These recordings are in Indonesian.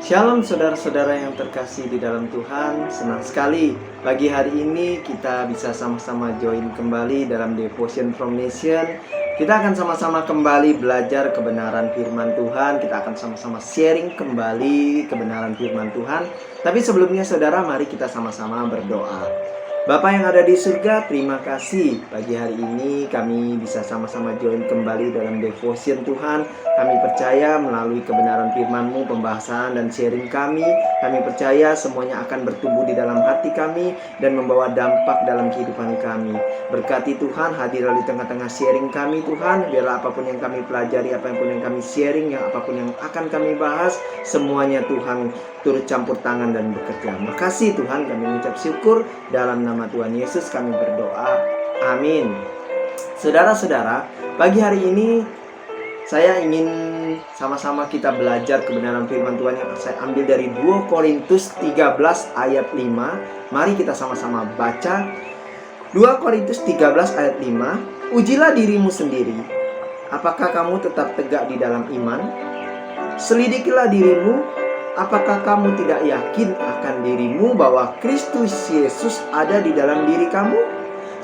Shalom saudara-saudara yang terkasih di dalam Tuhan. Senang sekali pagi hari ini kita bisa sama-sama join kembali dalam Devotion from Nation. Kita akan sama-sama kembali belajar kebenaran firman Tuhan. Kita akan sama-sama sharing kembali kebenaran firman Tuhan. Tapi sebelumnya saudara, mari kita sama-sama berdoa. Bapa yang ada di surga, terima kasih pagi hari ini kami bisa sama-sama join kembali dalam devotion Tuhan. Kami percaya melalui kebenaran firman-Mu, pembahasan dan sharing kami percaya semuanya akan bertumbuh di dalam hati kami dan membawa dampak dalam kehidupan kami. Berkati Tuhan, hadirlah di tengah-tengah sharing kami Tuhan. Biarlah apapun yang kami pelajari, apapun yang kami sharing, apapun yang akan kami bahas, semuanya Tuhan turut campur tangan dan bekerja. Makasih Tuhan, kami mengucap syukur dalam nama Tuhan Yesus kami berdoa. Amin. Saudara-saudara, pagi hari ini saya ingin sama-sama kita belajar kebenaran firman Tuhan yang saya ambil dari 2 Korintus 13 ayat 5. Mari kita sama-sama baca 2 Korintus 13 ayat 5. Ujilah dirimu sendiri, apakah kamu tetap tegak di dalam iman? Selidikilah dirimu, apakah kamu tidak yakin akan dirimu bahwa Kristus Yesus ada di dalam diri kamu?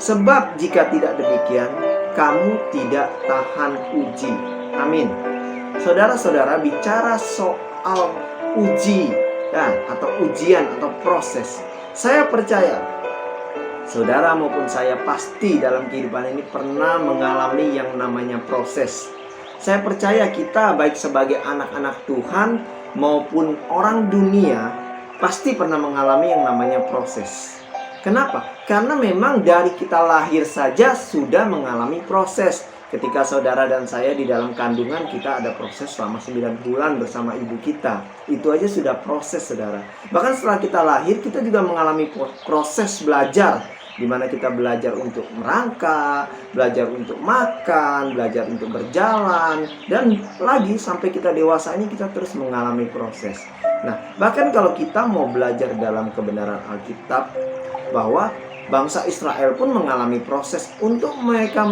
Sebab jika tidak demikian, kamu tidak tahan uji. Amin. Saudara-saudara, bicara soal uji atau ujian atau proses, saya percaya saudara maupun saya pasti dalam kehidupan ini pernah mengalami yang namanya proses. Saya percaya kita baik sebagai anak-anak Tuhan maupun orang dunia pasti pernah mengalami yang namanya proses. Kenapa? Karena memang dari kita lahir saja sudah mengalami proses. Ketika saudara dan saya di dalam kandungan, kita ada proses selama 9 bulan bersama ibu kita. Itu aja sudah proses, saudara. Bahkan setelah kita lahir, kita juga mengalami proses belajar, di mana kita belajar untuk merangkak, belajar untuk makan, belajar untuk berjalan, dan lagi sampai kita dewasa ini kita terus mengalami proses. Nah, bahkan kalau kita mau belajar dalam kebenaran Alkitab, bahwa bangsa Israel pun mengalami proses untuk mereka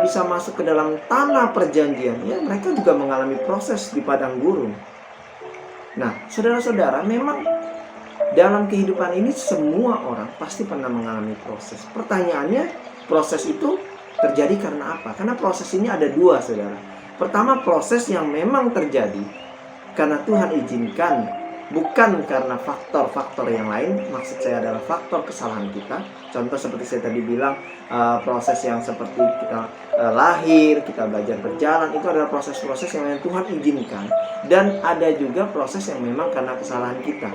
bisa masuk ke dalam tanah perjanjian. Ya, mereka juga mengalami proses di padang gurun. Nah, saudara-saudara, memang dalam kehidupan ini semua orang pasti pernah mengalami proses. Pertanyaannya, proses itu terjadi karena apa? Karena proses ini ada dua, saudara. Pertama, proses yang memang terjadi karena Tuhan izinkan, bukan karena faktor-faktor yang lain. Maksud saya adalah faktor kesalahan kita. Contoh seperti saya tadi bilang, proses yang seperti kita lahir, kita belajar berjalan, itu adalah proses-proses yang Tuhan izinkan. Dan ada juga proses yang memang karena kesalahan kita.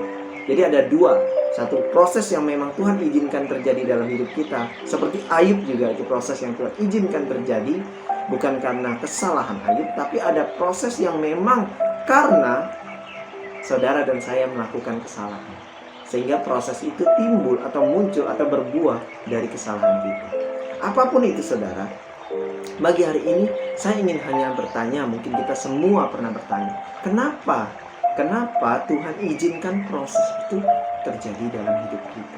Jadi ada dua. Satu, proses yang memang Tuhan izinkan terjadi dalam hidup kita. Seperti Ayub juga, itu proses yang Tuhan izinkan terjadi, bukan karena kesalahan Ayub, tapi ada proses yang memang karena saudara dan saya melakukan kesalahan, sehingga proses itu timbul atau muncul atau berbuah dari kesalahan kita. Apapun itu saudara, bagi hari ini saya ingin hanya bertanya, mungkin kita semua pernah bertanya, Kenapa Tuhan izinkan proses itu terjadi dalam hidup kita?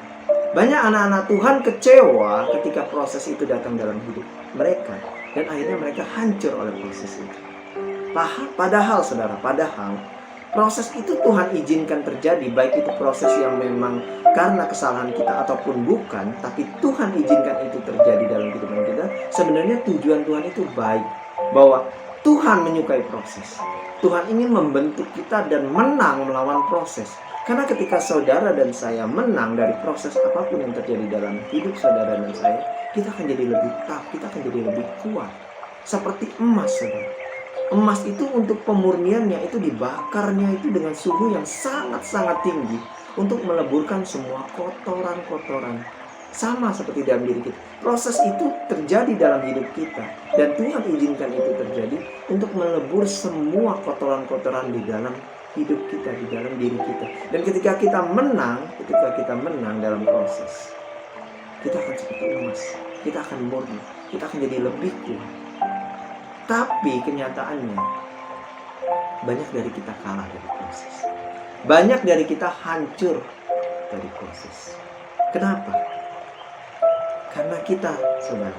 Banyak anak-anak Tuhan kecewa ketika proses itu datang dalam hidup mereka, dan akhirnya mereka hancur oleh proses itu. Padahal saudara, proses itu Tuhan izinkan terjadi, baik itu proses yang memang karena kesalahan kita ataupun bukan, tapi Tuhan izinkan itu terjadi dalam kehidupan kita. Sebenarnya tujuan Tuhan itu baik, bahwa Tuhan menyukai proses. Tuhan ingin membentuk kita dan menang melawan proses. Karena ketika saudara dan saya menang dari proses apapun yang terjadi dalam hidup saudara dan saya, kita akan jadi lebih tough, kita akan jadi lebih kuat. Seperti emas, saudara. Emas itu untuk pemurniannya itu dibakarnya itu dengan suhu yang sangat-sangat tinggi untuk meleburkan semua kotoran-kotoran. Sama seperti dalam diri kita. Proses itu terjadi dalam hidup kita, dan Tuhan izinkan itu terjadi untuk melebur semua kotoran-kotoran di dalam hidup kita, di dalam diri kita. Dan ketika kita menang dalam proses, kita akan seperti emas, kita akan murni, kita akan jadi lebih kuat. Tapi kenyataannya, banyak dari kita kalah dari proses. Banyak dari kita hancur dari proses. Kenapa? Karena kita, saudara,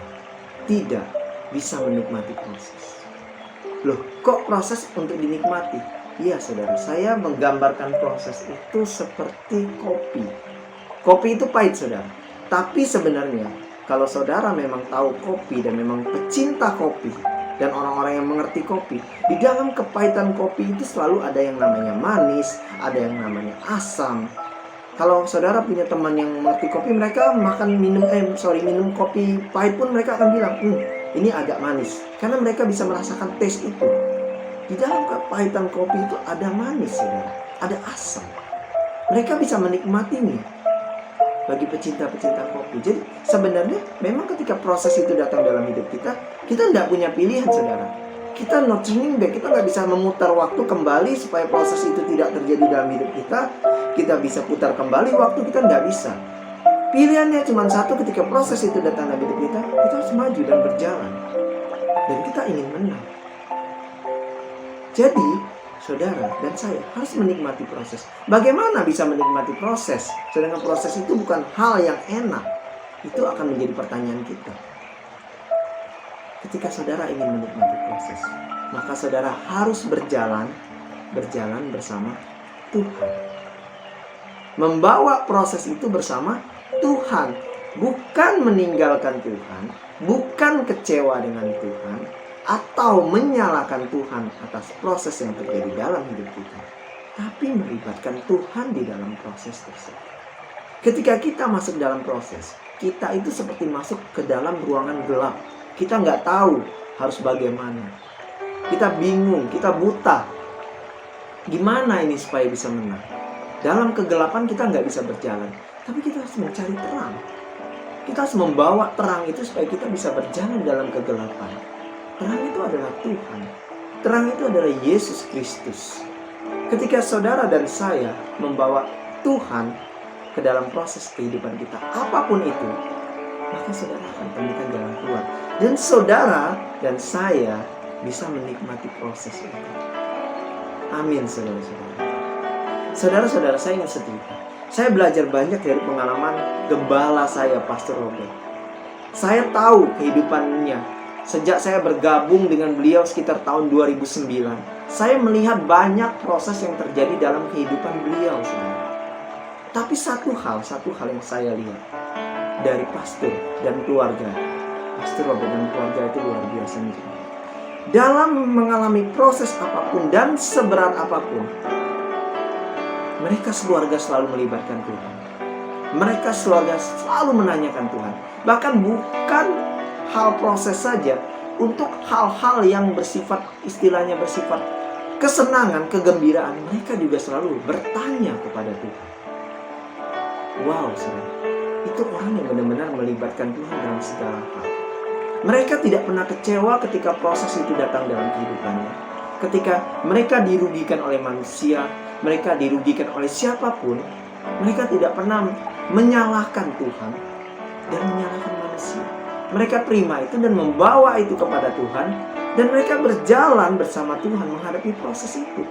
tidak bisa menikmati proses. Loh, kok proses untuk dinikmati? Iya saudara, saya menggambarkan proses itu seperti kopi. Kopi itu pahit saudara. Tapi sebenarnya kalau saudara memang tahu kopi dan memang pecinta kopi dan orang-orang yang mengerti kopi, di dalam kepahitan kopi itu selalu ada yang namanya manis, ada yang namanya asam. Kalau saudara punya teman yang mengerti kopi, mereka minum kopi pahit pun mereka akan bilang, ini agak manis. Karena mereka bisa merasakan taste itu. Di dalam kepahitan kopi itu ada manis, saudara. Ada asam. Mereka bisa menikmatinya. Bagi pecinta-pecinta kopi. Jadi sebenarnya memang ketika proses itu datang dalam hidup kita tidak punya pilihan, saudara. Kita not turning back. Kita nggak bisa memutar waktu kembali supaya proses itu tidak terjadi dalam hidup kita. Kita bisa putar kembali waktu, kita nggak bisa. Pilihannya cuma satu, ketika proses itu datang dalam hidup kita harus maju dan berjalan. Dan kita ingin menang. Jadi, saudara dan saya harus menikmati proses. Bagaimana bisa menikmati proses? Sedangkan proses itu bukan hal yang enak. Itu akan menjadi pertanyaan kita. Ketika saudara ingin menikmati proses, maka saudara harus berjalan bersama Tuhan. Membawa proses itu bersama Tuhan. Bukan meninggalkan Tuhan, bukan kecewa dengan Tuhan, atau menyalahkan Tuhan atas proses yang terjadi dalam hidup kita, tapi melibatkan Tuhan di dalam proses tersebut. Ketika kita masuk dalam proses, kita itu seperti masuk ke dalam ruangan gelap. Kita nggak tahu harus bagaimana. Kita bingung, kita buta. Gimana ini supaya bisa menang? Dalam kegelapan kita nggak bisa berjalan, tapi kita harus mencari terang. Kita harus membawa terang itu supaya kita bisa berjalan dalam kegelapan. Terang itu adalah Tuhan. Terang itu adalah Yesus Kristus. Ketika saudara dan saya membawa Tuhan ke dalam proses kehidupan kita, apapun itu, maka saudara akan temukan jalan keluar. Dan saudara dan saya bisa menikmati proses itu. Amin, saudara-saudara. Saudara-saudara, saya ingin cerita. Saya belajar banyak dari pengalaman gembala saya, Pastor Robert. Saya tahu kehidupannya. Sejak saya bergabung dengan beliau sekitar tahun 2009, saya melihat banyak proses yang terjadi dalam kehidupan beliau, saudara. Tapi satu hal yang saya lihat dari pastor dan keluarga, Pastor Robert dan keluarga itu luar biasa. Dalam mengalami proses apapun dan seberat apapun, mereka sekeluarga selalu melibatkan Tuhan. Mereka sekeluarga selalu menanyakan Tuhan. Bahkan bukan hal proses saja, untuk hal-hal yang bersifat kesenangan, kegembiraan, mereka juga selalu bertanya kepada Tuhan. Wow, saudara, itu orang yang benar-benar melibatkan Tuhan dalam segala hal. Mereka tidak pernah kecewa ketika proses itu datang dalam kehidupannya. Ketika mereka dirugikan oleh manusia, mereka dirugikan oleh siapapun, mereka tidak pernah menyalahkan Tuhan dan menyalahkan manusia. Mereka terima itu dan membawa itu kepada Tuhan, dan mereka berjalan bersama Tuhan menghadapi proses itu.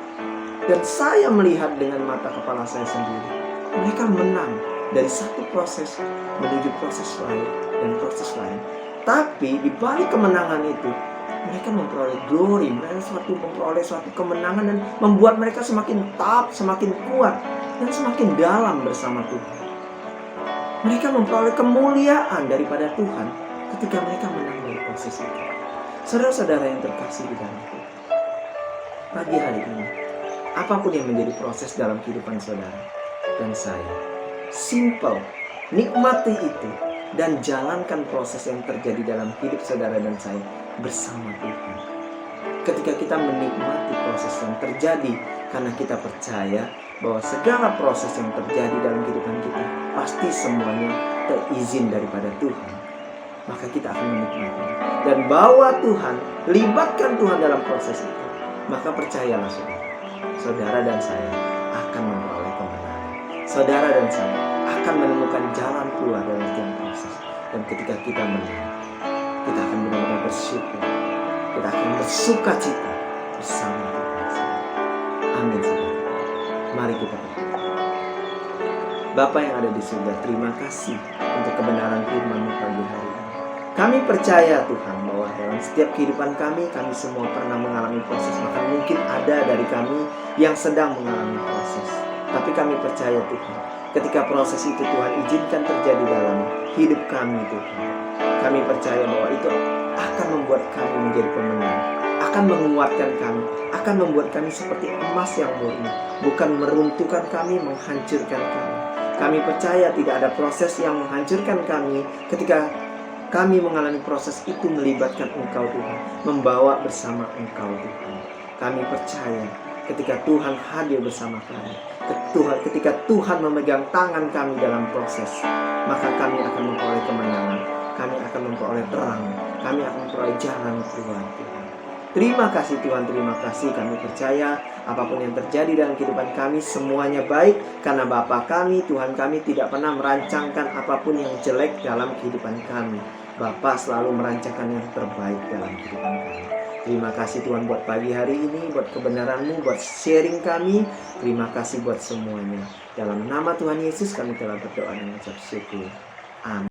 Dan saya melihat dengan mata kepala saya sendiri, mereka menang dari satu proses menuju proses lain dan proses lain. Tapi di balik kemenangan itu, mereka memperoleh glory, memperoleh suatu kemenangan, dan membuat mereka semakin taat, semakin kuat, dan semakin dalam bersama Tuhan. Mereka memperoleh kemuliaan daripada Tuhan ketika mereka menang dari proses itu. Saudara-saudara yang terkasih di dalam Tuhan, pagi hari ini, apapun yang menjadi proses dalam kehidupan saudara dan saya, simple, nikmati itu, dan jalankan proses yang terjadi dalam hidup saudara dan saya bersama Tuhan. Ketika kita menikmati proses yang terjadi, karena kita percaya bahwa segala proses yang terjadi dalam kehidupan kita pasti semuanya terizin daripada Tuhan, maka kita akan menikmati dan bawa Tuhan, libatkan Tuhan dalam proses itu. Maka percayalah saudara dan saya akan memperoleh kemenangan. Saudara dan saya akan menemukan jalan keluar dalam setiap proses. Dan ketika kita menang, kita akan benar-benar bersyukur. Kita akan bersuka cita bersama Tuhan. Amin, saudara. Mari kita berdoa. Bapa yang ada di surga, terima kasih untuk kebenaran firman-Mu pagi hari ini. Kami percaya Tuhan bahwa dalam setiap kehidupan kami semua pernah mengalami proses. Bahkan mungkin ada dari kami yang sedang mengalami proses. Tapi kami percaya Tuhan, ketika proses itu Tuhan izinkan terjadi dalam hidup kami Tuhan, kami percaya bahwa itu akan membuat kami menjadi pemenang, akan menguatkan kami, akan membuat kami seperti emas yang murni, bukan meruntuhkan kami, menghancurkan kami. Kami percaya tidak ada proses yang menghancurkan kami ketika kami mengalami proses itu melibatkan Engkau Tuhan, membawa bersama Engkau Tuhan. Kami percaya ketika Tuhan hadir bersama kami, ketika Tuhan memegang tangan kami dalam proses, maka kami akan memperoleh kemenangan, kami akan memperoleh terang, kami akan memperoleh jalan keluar Tuhan. Terima kasih Tuhan, terima kasih. Kami percaya apapun yang terjadi dalam kehidupan kami semuanya baik, karena Bapa kami, Tuhan kami tidak pernah merancangkan apapun yang jelek dalam kehidupan kami. Bapa selalu merancangkan yang terbaik dalam kehidupan kami. Terima kasih Tuhan buat pagi hari ini, buat kebenaran-Mu, buat sharing kami. Terima kasih buat semuanya. Dalam nama Tuhan Yesus kami telah berdoa dan mengucap syukur. Amin.